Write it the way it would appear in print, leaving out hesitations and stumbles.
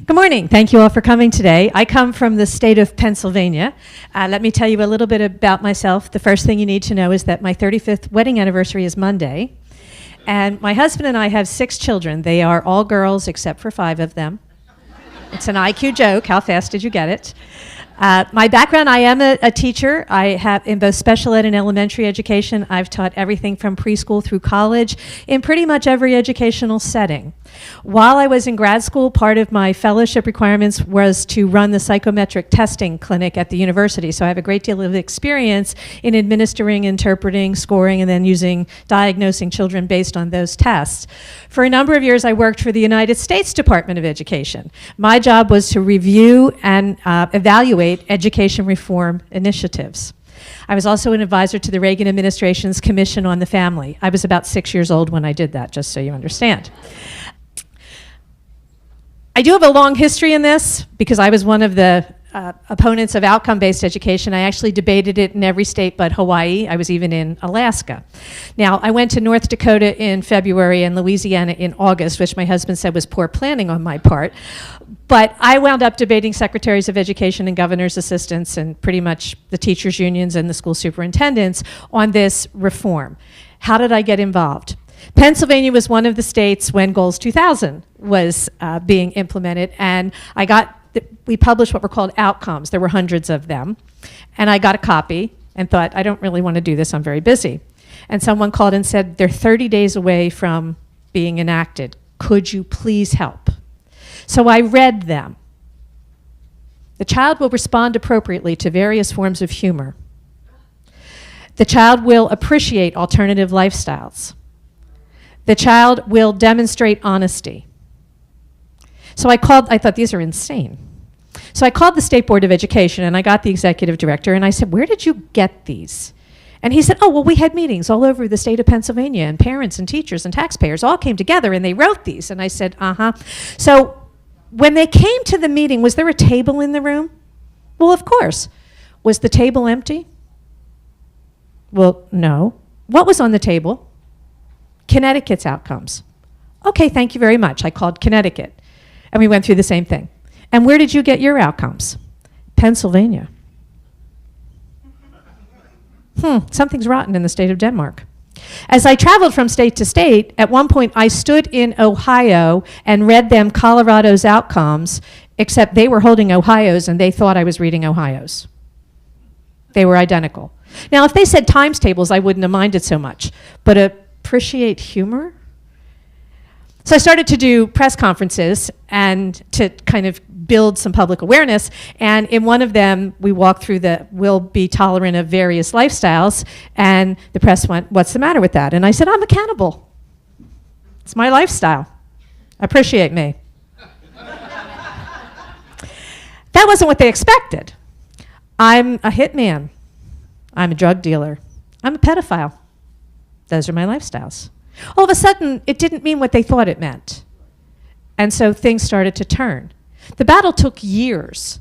Good morning. Thank you all for coming today. I come from the state of Pennsylvania. Let me tell you a little bit about myself. The first thing you need to know is that my 35th wedding anniversary is Monday. And my husband and I have 6 children. They are all girls except for 5 of them. It's an IQ joke. How fast did you get it? My background, I am a teacher. I have in both special ed and elementary education. I've taught everything from preschool through college in pretty much every educational setting. While I was in grad school, part of my fellowship requirements was to run the psychometric testing clinic at the university. So I have a great deal of experience in administering, interpreting, scoring, and then diagnosing children based on those tests. For a number of years, I worked for the United States Department of Education. My job was to review and evaluate education reform initiatives. I was also an advisor to the Reagan administration's Commission on the Family. I was about 6 years old when I did that, just so you understand. I do have a long history in this because I was one of the opponents of outcome-based education. I actually debated it in every state but Hawaii. I was even in Alaska. Now, I went to North Dakota in February and Louisiana in August, which my husband said was poor planning on my part. But I wound up debating secretaries of education and governor's assistants and pretty much the teachers' unions and the school superintendents on this reform. How did I get involved? Pennsylvania was one of the states when Goals 2000 was being implemented, and we published what were called outcomes. There were hundreds of them, and I got a copy and thought, I don't really want to do this, I'm very busy. And someone called and said, they're 30 days away from being enacted. Could you please help? So I read them. The child will respond appropriately to various forms of humor. The child will appreciate alternative lifestyles. The child will demonstrate honesty. So I thought these are insane. So I called the State Board of Education and I got the executive director and I said, where did you get these? And he said, oh, well, we had meetings all over the state of Pennsylvania and parents and teachers and taxpayers all came together and they wrote these. And I said, So when they came to the meeting, was there a table in the room? Well, of course. Was the table empty? Well, no. What was on the table? Connecticut's outcomes. Okay, thank you very much. I called Connecticut. And we went through the same thing. And where did you get your outcomes? Pennsylvania. Something's rotten in the state of Denmark. As I traveled from state to state, at one point I stood in Ohio and read them Colorado's outcomes, except they were holding Ohio's and they thought I was reading Ohio's. They were identical. Now, if they said times tables, I wouldn't have minded so much. But appreciate humor? So I started to do press conferences and to kind of build some public awareness. And in one of them, we walked through we'll be tolerant of various lifestyles. And the press went, what's the matter with that? And I said, I'm accountable. It's my lifestyle. Appreciate me. That wasn't what they expected. I'm a hitman. I'm a drug dealer. I'm a pedophile. Those are my lifestyles. All of a sudden, it didn't mean what they thought it meant. And so things started to turn. The battle took years.